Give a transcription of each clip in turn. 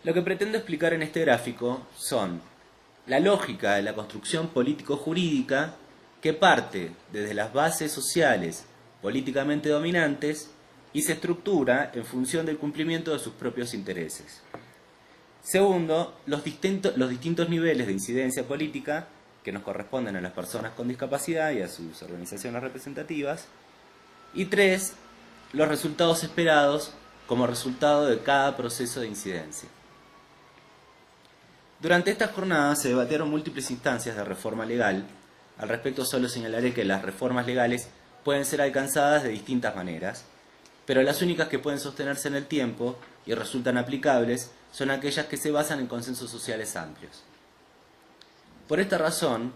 Lo que pretendo explicar en este gráfico son la lógica de la construcción político-jurídica que parte desde las bases sociales políticamente dominantes y se estructura en función del cumplimiento de sus propios intereses. Segundo, los distintos niveles de incidencia política que nos corresponden a las personas con discapacidad y a sus organizaciones representativas. Y tres, los resultados esperados como resultado de cada proceso de incidencia. Durante estas jornadas se debatieron múltiples instancias de reforma legal. Al respecto solo señalaré que las reformas legales pueden ser alcanzadas de distintas maneras, pero las únicas que pueden sostenerse en el tiempo y resultan aplicables son aquellas que se basan en consensos sociales amplios. Por esta razón,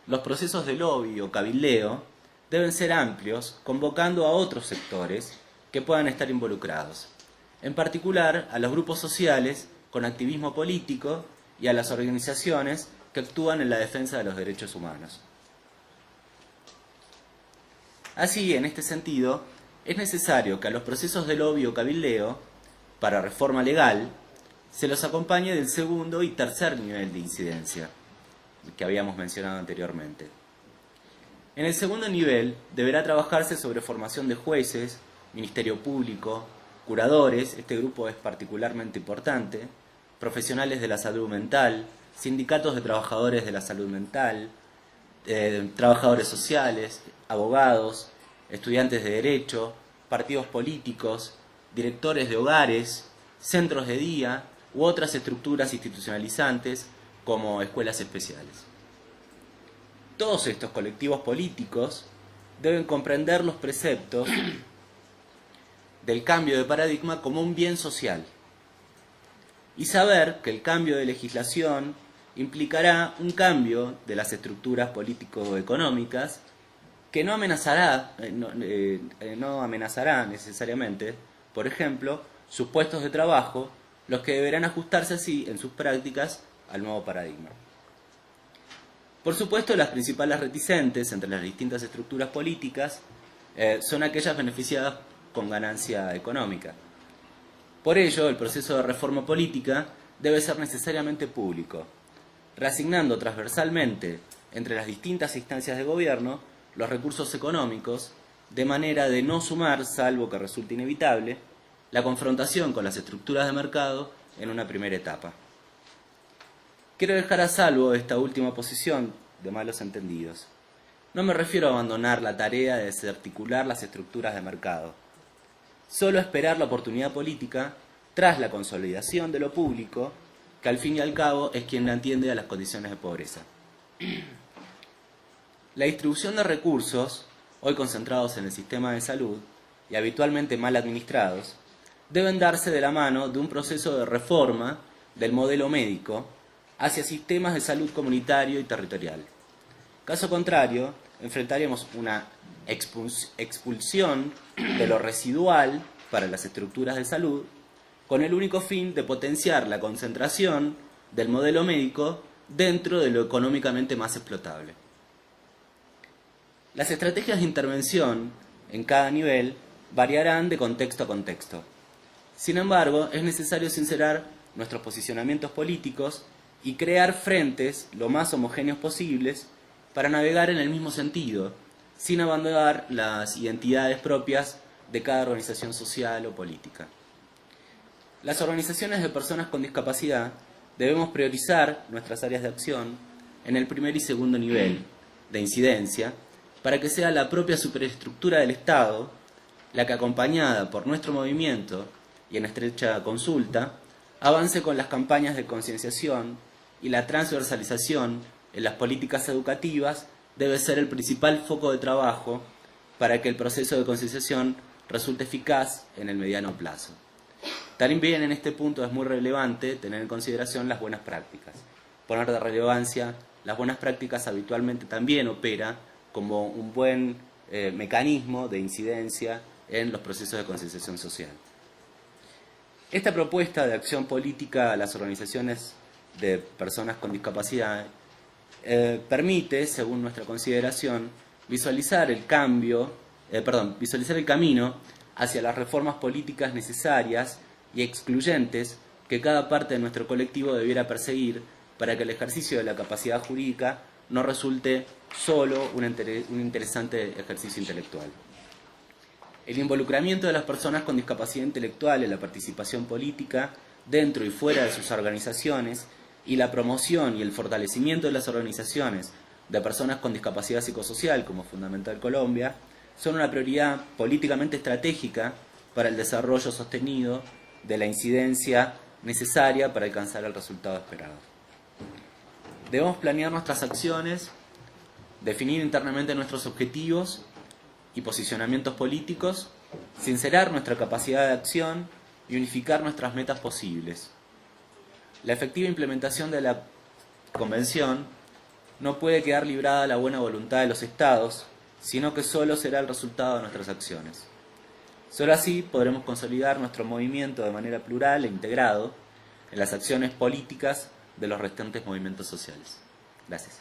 los procesos de lobby o cabildeo deben ser amplios, convocando a otros sectores que puedan estar involucrados, en particular a los grupos sociales con activismo político y a las organizaciones que actúan en la defensa de los derechos humanos. Así, en este sentido, es necesario que a los procesos de lobby o cabildeo, para reforma legal, se los acompañe del segundo y tercer nivel de incidencia, que habíamos mencionado anteriormente. En el segundo nivel deberá trabajarse sobre formación de jueces, Ministerio Público, curadores, este grupo es particularmente importante, profesionales de la salud mental, sindicatos de trabajadores de la salud mental, trabajadores sociales, abogados, estudiantes de derecho, partidos políticos, directores de hogares, centros de día u otras estructuras institucionalizantes como escuelas especiales. Todos estos colectivos políticos deben comprender los preceptos del cambio de paradigma como un bien social y saber que el cambio de legislación implicará un cambio de las estructuras político-económicas que no amenazará necesariamente, por ejemplo, sus puestos de trabajo, los que deberán ajustarse así en sus prácticas al nuevo paradigma. Por supuesto, las principales reticentes entre las distintas estructuras políticas son aquellas beneficiadas con ganancia económica. Por ello, el proceso de reforma política debe ser necesariamente público, reasignando transversalmente entre las distintas instancias de gobierno los recursos económicos, de manera de no sumar, salvo que resulte inevitable, la confrontación con las estructuras de mercado en una primera etapa. Quiero dejar a salvo esta última posición de malos entendidos. No me refiero a abandonar la tarea de desarticular las estructuras de mercado, solo a esperar la oportunidad política tras la consolidación de lo público, que al fin y al cabo es quien atiende a las condiciones de pobreza. La distribución de recursos, hoy concentrados en el sistema de salud y habitualmente mal administrados, deben darse de la mano de un proceso de reforma del modelo médico hacia sistemas de salud comunitario y territorial. Caso contrario, enfrentaremos una expulsión de lo residual para las estructuras de salud, con el único fin de potenciar la concentración del modelo médico dentro de lo económicamente más explotable. Las estrategias de intervención en cada nivel variarán de contexto a contexto. Sin embargo, es necesario sincerar nuestros posicionamientos políticos y crear frentes lo más homogéneos posibles para navegar en el mismo sentido, sin abandonar las identidades propias de cada organización social o política. Las organizaciones de personas con discapacidad debemos priorizar nuestras áreas de acción en el primer y segundo nivel de incidencia para que sea la propia superestructura del Estado la que, acompañada por nuestro movimiento y en estrecha consulta, avance con las campañas de concienciación y la transversalización en las políticas educativas debe ser el principal foco de trabajo para que el proceso de concienciación resulte eficaz en el mediano plazo. También en este punto es muy relevante tener en consideración las buenas prácticas. Poner de relevancia las buenas prácticas habitualmente también opera como un buen mecanismo de incidencia en los procesos de concienciación social. Esta propuesta de acción política a las organizaciones de personas con discapacidad permite, según nuestra consideración, visualizar el camino hacia las reformas políticas necesarias y excluyentes que cada parte de nuestro colectivo debiera perseguir para que el ejercicio de la capacidad jurídica no resulte solo un interesante ejercicio intelectual. El involucramiento de las personas con discapacidad intelectual en la participación política, dentro y fuera de sus organizaciones, y la promoción y el fortalecimiento de las organizaciones de personas con discapacidad psicosocial, como Fundamental Colombia, son una prioridad políticamente estratégica para el desarrollo sostenido de la incidencia necesaria para alcanzar el resultado esperado. Debemos planear nuestras acciones, definir internamente nuestros objetivos y posicionamientos políticos, sincerar nuestra capacidad de acción y unificar nuestras metas posibles. La efectiva implementación de la Convención no puede quedar librada a la buena voluntad de los Estados, sino que solo será el resultado de nuestras acciones. Solo así podremos consolidar nuestro movimiento de manera plural e integrado en las acciones políticas de los restantes movimientos sociales. Gracias.